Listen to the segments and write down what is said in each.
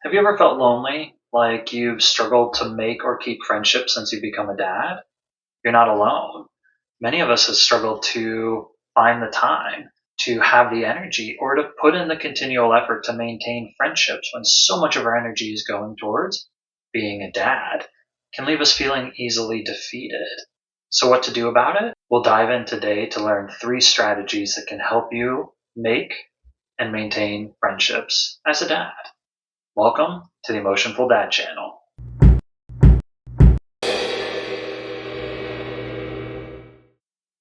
Have you ever felt lonely, like you've struggled to make or keep friendships since you become a dad? You're not alone. Many of us have struggled to find the time, to have the energy, or to put in the continual effort to maintain friendships when so much of our energy is going towards being a dad can leave us feeling easily defeated. So, what to do about it? We'll dive in today to learn 3 strategies that can help you make and maintain friendships as a dad. Welcome to the Emotionful Dad Channel.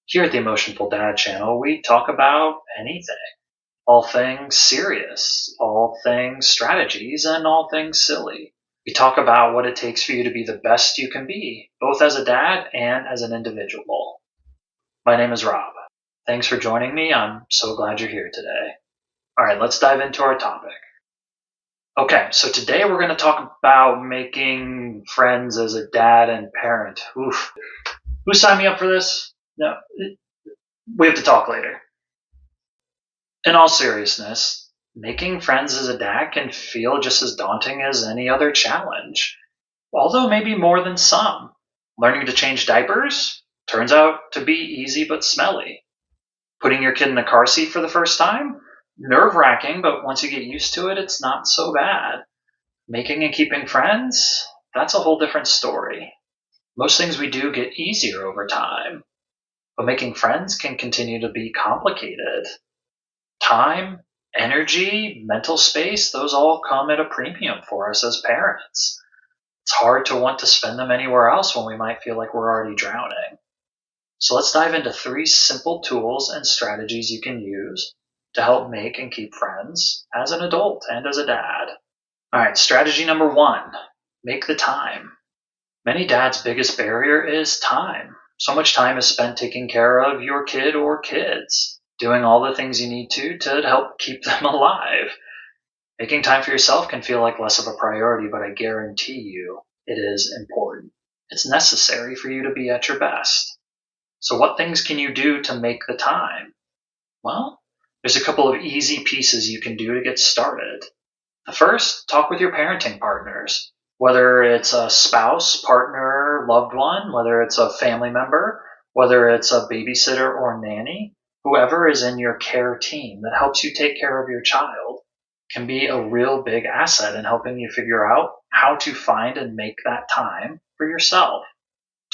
Here at the Emotionful Dad Channel, we talk about anything, all things serious, all things strategies, and all things silly. We talk about what it takes for you to be the best you can be, both as a dad and as an individual. My name is Rob. Thanks for joining me. I'm so glad you're here today. All right, let's dive into our topic. Okay, so today we're going to talk about making friends as a dad and parent. Oof. Who signed me up for this? No, we have to talk later. In all seriousness, making friends as a dad can feel just as daunting as any other challenge, although maybe more than some. Learning to change diapers turns out to be easy but smelly. Putting your kid in a car seat for the first time? Nerve wracking, but once you get used to it, it's not so bad. Making and keeping friends? That's a whole different story. Most things we do get easier over time, but making friends can continue to be complicated. Time, energy, mental space, those all come at a premium for us as parents. It's hard to want to spend them anywhere else when we might feel like we're already drowning. So let's dive into 3 simple tools and strategies you can use to help make and keep friends as an adult and as a dad. All right, strategy number 1, make the time. Many dads' biggest barrier is time. So much time is spent taking care of your kid or kids, doing all the things you need to help keep them alive. Making time for yourself can feel like less of a priority, but I guarantee you it is important. It's necessary for you to be at your best. So, what things can you do to make the time? Well, there's a couple of easy pieces you can do to get started. The first, talk with your parenting partners. Whether it's a spouse, partner, loved one, whether it's a family member, whether it's a babysitter or nanny, whoever is in your care team that helps you take care of your child can be a real big asset in helping you figure out how to find and make that time for yourself.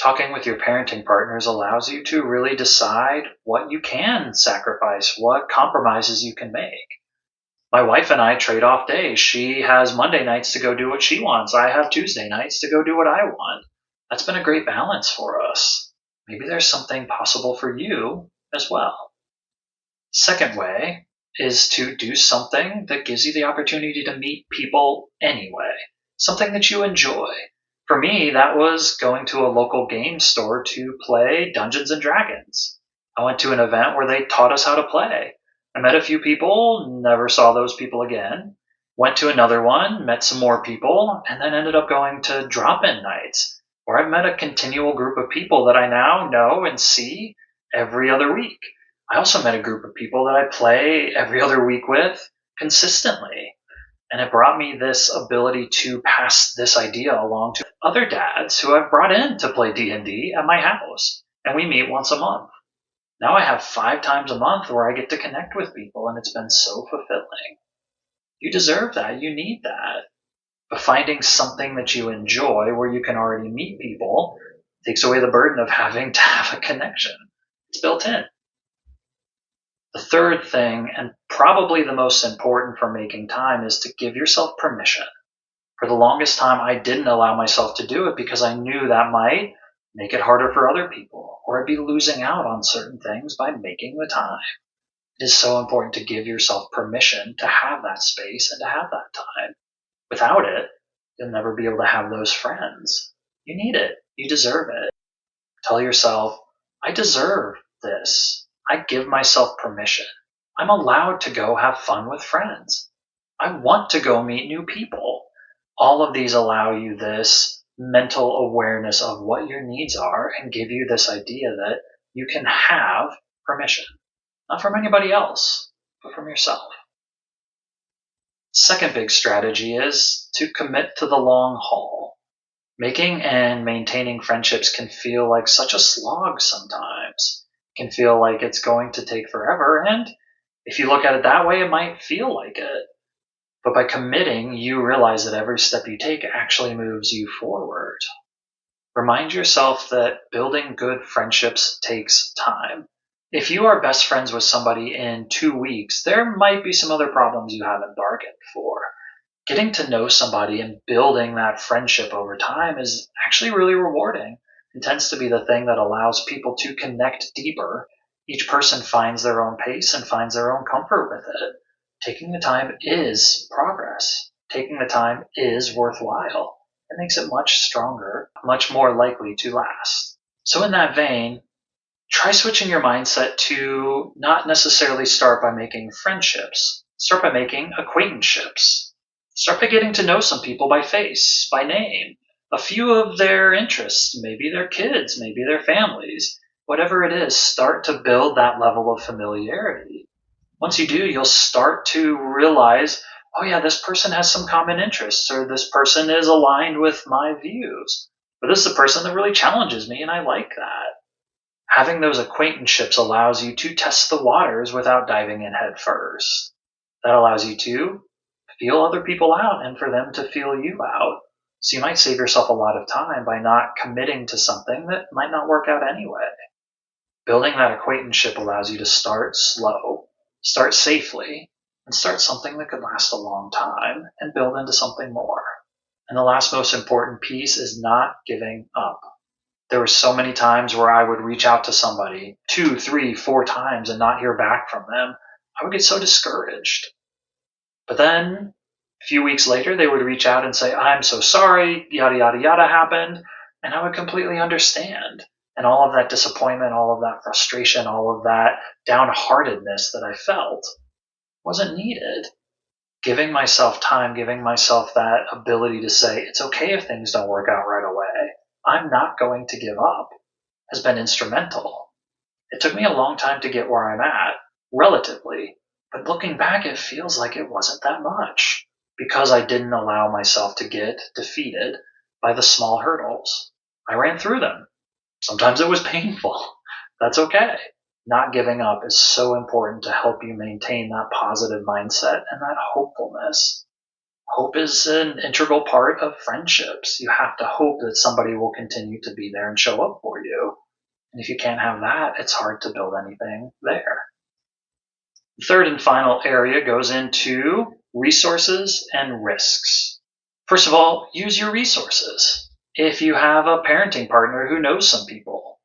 Talking with your parenting partners allows you to really decide what you can sacrifice, what compromises you can make. My wife and I trade off days. She has Monday nights to go do what she wants. I have Tuesday nights to go do what I want. That's been a great balance for us. Maybe there's something possible for you as well. Second way is to do something that gives you the opportunity to meet people anyway, something that you enjoy. For me, that was going to a local game store to play Dungeons and Dragons. I went to an event where they taught us how to play. I met a few people, never saw those people again. Went to another one, met some more people, and then ended up going to drop in nights, where I've met a continual group of people that I now know and see every other week. I also met a group of people that I play every other week with consistently. And it brought me this ability to pass this idea along to other dads who I've brought in to play D&D at my house. And we meet once a month. Now I have 5 times a month where I get to connect with people, and it's been so fulfilling. You deserve that. You need that. But finding something that you enjoy where you can already meet people takes away the burden of having to have a connection. It's built in. The third thing, and probably the most important for making time, is to give yourself permission. For the longest time, I didn't allow myself to do it because I knew that might make it harder for other people, or I'd be losing out on certain things by making the time. It is so important to give yourself permission to have that space and to have that time. Without it, you'll never be able to have those friends. You need it. You deserve it. Tell yourself, I deserve this. I give myself permission. I'm allowed to go have fun with friends. I want to go meet new people. All of these allow you this mental awareness of what your needs are and give you this idea that you can have permission. Not from anybody else, but from yourself. Second big strategy is to commit to the long haul. Making and maintaining friendships can feel like such a slog sometimes. It can feel like it's going to take forever, and if you look at it that way, it might feel like it. But by committing, you realize that every step you take actually moves you forward. Remind yourself that building good friendships takes time. If you are best friends with somebody in 2 weeks, there might be some other problems you haven't bargained for. Getting to know somebody and building that friendship over time is actually really rewarding and tends to be the thing that allows people to connect deeper. Each person finds their own pace and finds their own comfort with it. Taking the time is progress. Taking the time is worthwhile. It makes it much stronger, much more likely to last. So, in that vein, try switching your mindset to not necessarily start by making friendships. Start by making acquaintanceships. Start by getting to know some people by face, by name, a few of their interests, maybe their kids, maybe their families. Whatever it is, start to build that level of familiarity. Once you do, you'll start to realize, oh yeah, this person has some common interests, or this person is aligned with my views, or this is a person that really challenges me and I like that. Having those acquaintanceships allows you to test the waters without diving in head first. That allows you to feel other people out and for them to feel you out. So you might save yourself a lot of time by not committing to something that might not work out anyway. Building that acquaintanceship allows you to start slow, start safely, and start something that could last a long time and build into something more. And the last most important piece is not giving up. There were so many times where I would reach out to somebody 2, 3, 4 times and not hear back from them. I would get so discouraged. But then a few weeks later, they would reach out and say, I'm so sorry, yada, yada, yada happened. And I would completely understand. And all of that disappointment, all of that frustration, all of that downheartedness that I felt wasn't needed. Giving myself time, giving myself that ability to say, it's okay if things don't work out right away. I'm not going to give up has been instrumental. It took me a long time to get where I'm at, relatively, but looking back, it feels like it wasn't that much because I didn't allow myself to get defeated by the small hurdles. I ran through them. Sometimes it was painful. That's okay. Not giving up is so important to help you maintain that positive mindset and that hopefulness. Hope is an integral part of friendships. You have to hope that somebody will continue to be there and show up for you. And if you can't have that, it's hard to build anything there. The third and final area goes into resources and risks. First of all, use your resources. If you have a parenting partner who knows some people,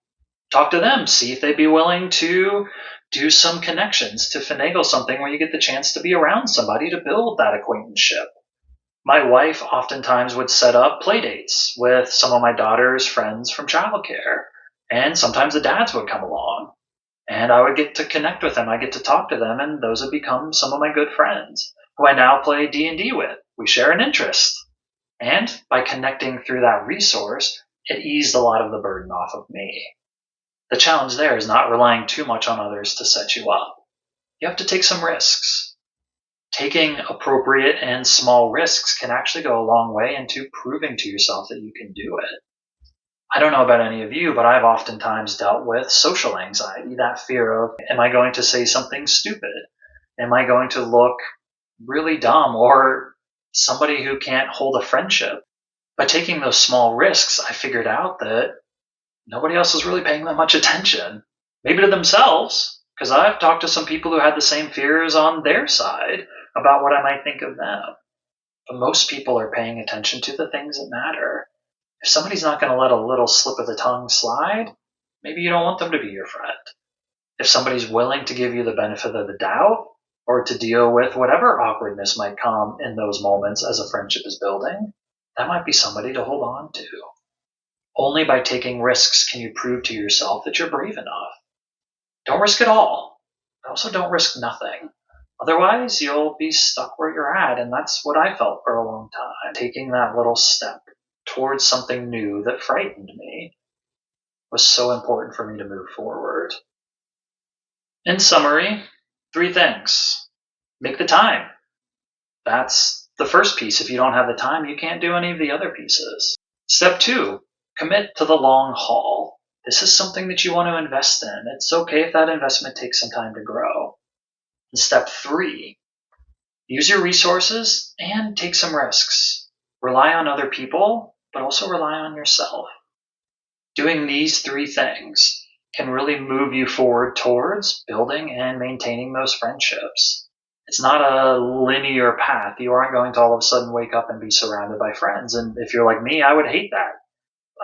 talk to them, see if they'd be willing to do some connections, to finagle something where you get the chance to be around somebody to build that acquaintanceship. My wife oftentimes would set up play dates with some of my daughter's friends from childcare, and sometimes the dads would come along, and I would get to connect with them. I get to talk to them, and those have become some of my good friends who I now play D&D with. We share an interest, and by connecting through that resource, it eased a lot of the burden off of me. The challenge there is not relying too much on others to set you up. You have to take some risks. Taking appropriate and small risks can actually go a long way into proving to yourself that you can do it. I don't know about any of you, but I've oftentimes dealt with social anxiety, that fear of, am I going to say something stupid? Am I going to look really dumb or somebody who can't hold a friendship? By taking those small risks, I figured out that nobody else is really paying that much attention. Maybe to themselves, because I've talked to some people who had the same fears on their side about what I might think of them. But most people are paying attention to the things that matter. If somebody's not going to let a little slip of the tongue slide, maybe you don't want them to be your friend. If somebody's willing to give you the benefit of the doubt or to deal with whatever awkwardness might come in those moments as a friendship is building, that might be somebody to hold on to. Only by taking risks can you prove to yourself that you're brave enough. Don't risk it all, but also don't risk nothing. Otherwise, you'll be stuck where you're at, and that's what I felt for a long time. Taking that little step towards something new that frightened me was so important for me to move forward. In summary, 3 things. Make the time. That's the first piece. If you don't have the time, you can't do any of the other pieces. Step 2, commit to the long haul. This is something that you want to invest in. It's okay if that investment takes some time to grow. And step 3, use your resources and take some risks. Rely on other people, but also rely on yourself. Doing these 3 things can really move you forward towards building and maintaining those friendships. It's not a linear path. You aren't going to all of a sudden wake up and be surrounded by friends. And if you're like me, I would hate that.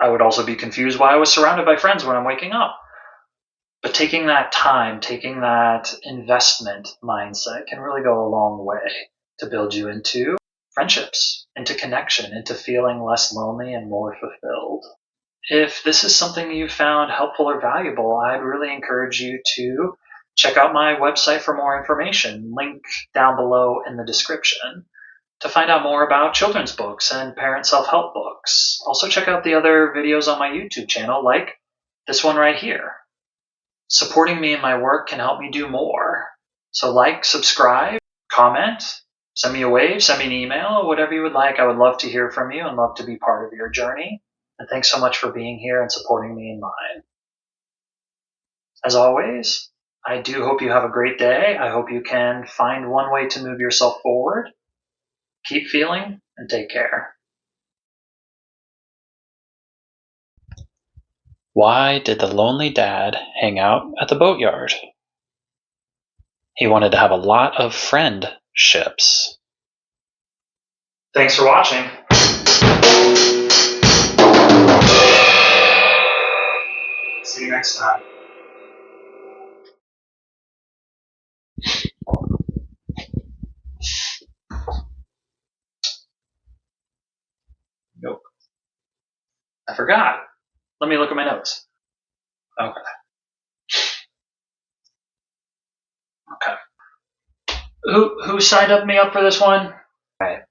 I would also be confused why I was surrounded by friends when I'm waking up. But taking that time, taking that investment mindset can really go a long way to build you into friendships, into connection, into feeling less lonely and more fulfilled. If this is something you found helpful or valuable, I'd really encourage you to check out my website for more information, link down below in the description, to find out more about children's books and parent self-help books. Also check out the other videos on my YouTube channel, like this one right here. Supporting me in my work can help me do more. So like, subscribe, comment, send me a wave, send me an email, whatever you would like. I would love to hear from you and love to be part of your journey. And thanks so much for being here and supporting me in mine. As always, I do hope you have a great day. I hope you can find one way to move yourself forward. Keep feeling and take care. Why did the lonely dad hang out at the boatyard? He wanted to have a lot of friendships. Thanks for watching. See you next time. Nope. I forgot. Let me look at my notes. Okay. Who signed me up for this one? All right.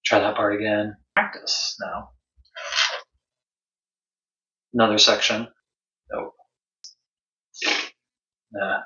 Try that part again. Practice now. Another section. Nope. Nah.